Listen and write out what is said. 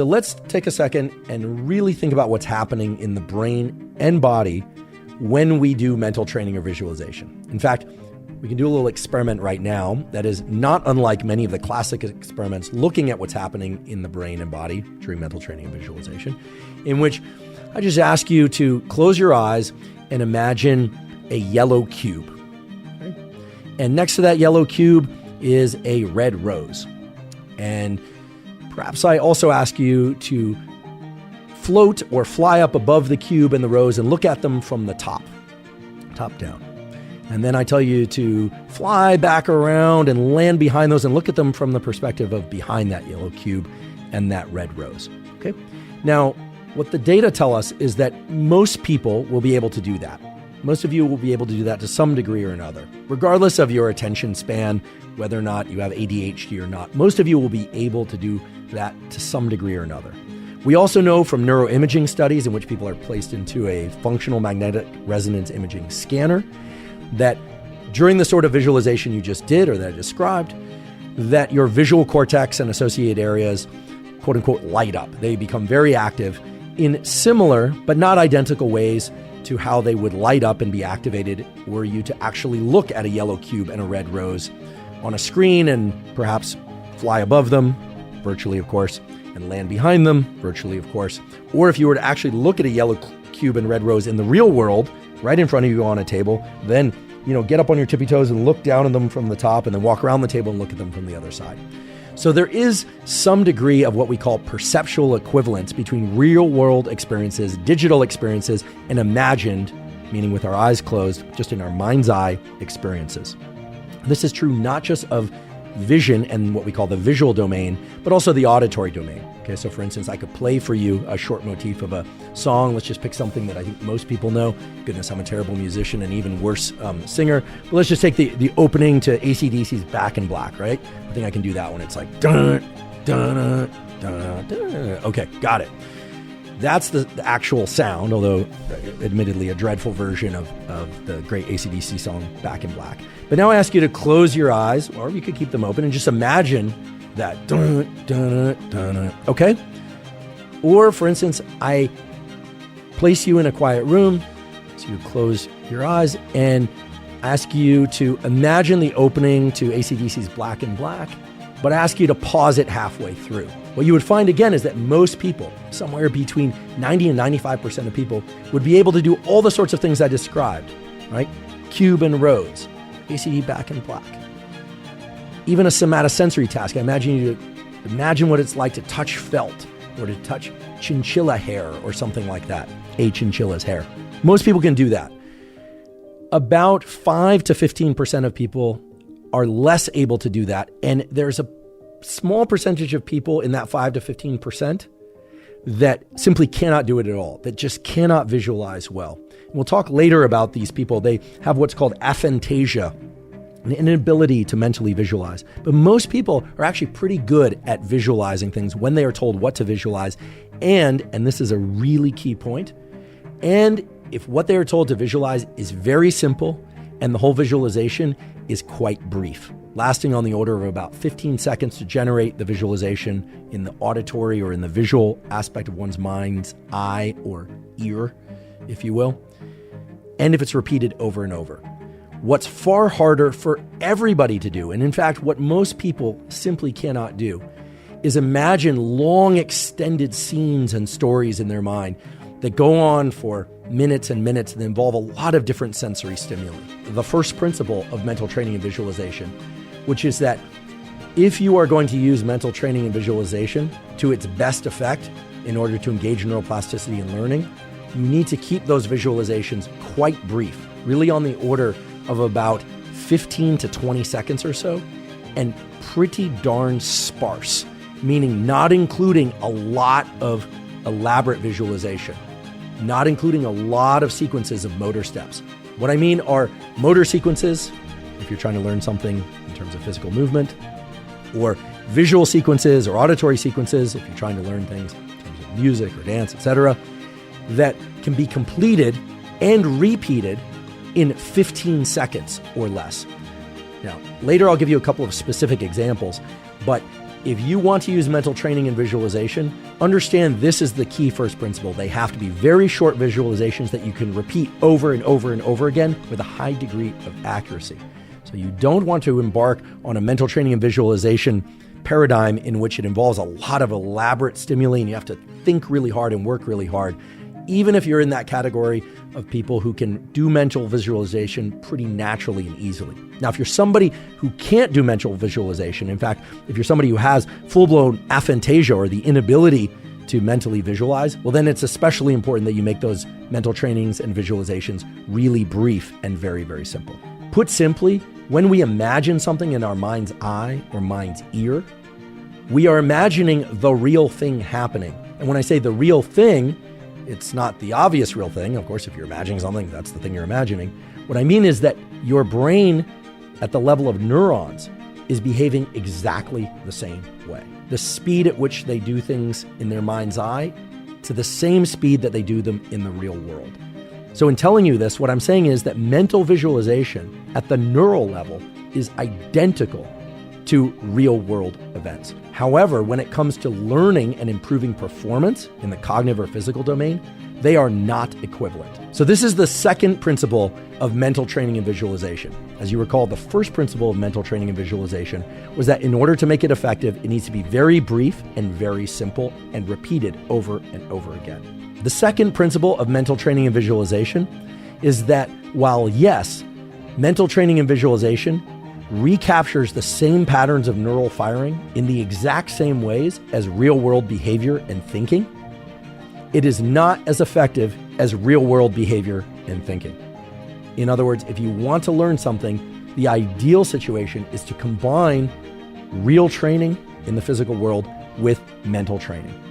So let's take a second and really think about what's happening in the brain and body when we do mental training or visualization. In fact, we can do a little experiment right now that is not unlike many of the classic experiments looking at what's happening in the brain and body during mental training and visualization, in which I just ask you to close your eyes and imagine a yellow cube. Okay? And next to that yellow cube is a red rose. And perhaps I also ask you to float or fly up above the cube and the rose and look at them from the top down. And then I tell you to fly back around and land behind those and look at them from the perspective of behind that yellow cube and that red rose. Okay. Now, what the data tell us is that most people will be able to do that. Most of you will be able to do that to some degree or another, regardless of your attention span, whether or not you have ADHD or not. Most of you will be able to do that to some degree or another. We also know from neuroimaging studies in which people are placed into a functional magnetic resonance imaging scanner that during the sort of visualization you just did or that I described, that your visual cortex and associated areas, quote unquote, light up. They become very active in similar but not identical ways to how they would light up and be activated were you to actually look at a yellow cube and a red rose on a screen and perhaps fly above them, virtually of course, and land behind them, virtually of course. Or if you were to actually look at a yellow cube and red rose in the real world, right in front of you on a table, then, get up on your tippy toes and look down at them from the top and then walk around the table and look at them from the other side. So there is some degree of what we call perceptual equivalence between real world experiences, digital experiences, and imagined, meaning with our eyes closed, just in our mind's eye experiences. This is true not just of vision and what we call the visual domain, but also the auditory domain. Okay, so for instance, I could play for you a short motif of a song. Let's just pick something that I think most people know. Goodness, I'm a terrible musician and even worse singer. But let's just take the opening to AC/DC's Back in Black, right? I think I can do that one. It's like, dun, dun, dun, dun. Okay, got it. That's the actual sound, although admittedly a dreadful version of the great AC/DC song Back in Black. But now I ask you to close your eyes, or you could keep them open and just imagine that dun, dun, dun, okay? Or for instance, I place you in a quiet room, so you close your eyes and ask you to imagine the opening to AC/DC's Black in Black, but ask you to pause it halfway through. What you would find again is that most people, somewhere between 90 and 95% of people, would be able to do all the sorts of things I described, right? Cube and rose, AC Back in Black. Even a somatosensory task. I imagine you to imagine what it's like to touch felt or to touch chinchilla hair or something like that. A chinchilla's hair. Most people can do that. About 5 to 15% of people are less able to do that. And there's a small percentage of people in that 5 to 15% that simply cannot do it at all, that just cannot visualize well. And we'll talk later about these people. They have what's called aphantasia, an inability to mentally visualize. But most people are actually pretty good at visualizing things when they are told what to visualize. And this is a really key point, and if what they are told to visualize is very simple and the whole visualization is quite brief, lasting on the order of about 15 seconds to generate the visualization in the auditory or in the visual aspect of one's mind's eye or ear, if you will, and if it's repeated over and over. What's far harder for everybody to do, and in fact, what most people simply cannot do, is imagine long extended scenes and stories in their mind that go on for minutes and minutes and involve a lot of different sensory stimuli. The first principle of mental training and visualization, which is that if you are going to use mental training and visualization to its best effect in order to engage neuroplasticity and learning, you need to keep those visualizations quite brief, really on the order of about 15 to 20 seconds or so, and pretty darn sparse, meaning not including a lot of elaborate visualization, not including a lot of sequences of motor steps. What I mean are motor sequences, if you're trying to learn something in terms of physical movement, or visual sequences or auditory sequences, if you're trying to learn things in terms of music or dance, etc., that can be completed and repeated in 15 seconds or less. Now, later I'll give you a couple of specific examples, but if you want to use mental training and visualization, understand this is the key first principle. They have to be very short visualizations that you can repeat over and over and over again with a high degree of accuracy. So you don't want to embark on a mental training and visualization paradigm in which it involves a lot of elaborate stimuli and you have to think really hard and work really hard, even if you're in that category of people who can do mental visualization pretty naturally and easily. Now, if you're somebody who can't do mental visualization, in fact, if you're somebody who has full-blown aphantasia or the inability to mentally visualize, well, then it's especially important that you make those mental trainings and visualizations really brief and very, very simple. Put simply, when we imagine something in our mind's eye or mind's ear, we are imagining the real thing happening. And when I say the real thing, it's not the obvious real thing. Of course, if you're imagining something, that's the thing you're imagining. What I mean is that your brain at the level of neurons is behaving exactly the same way. The speed at which they do things in their mind's eye to the same speed that they do them in the real world. So in telling you this, what I'm saying is that mental visualization at the neural level is identical to real world events. However, when it comes to learning and improving performance in the cognitive or physical domain, they are not equivalent. So this is the second principle of mental training and visualization. As you recall, the first principle of mental training and visualization was that in order to make it effective, it needs to be very brief and very simple and repeated over and over again. The second principle of mental training and visualization is that while yes, mental training and visualization recaptures the same patterns of neural firing in the exact same ways as real-world behavior and thinking, it is not as effective as real-world behavior and thinking. In other words, if you want to learn something, the ideal situation is to combine real training in the physical world with mental training.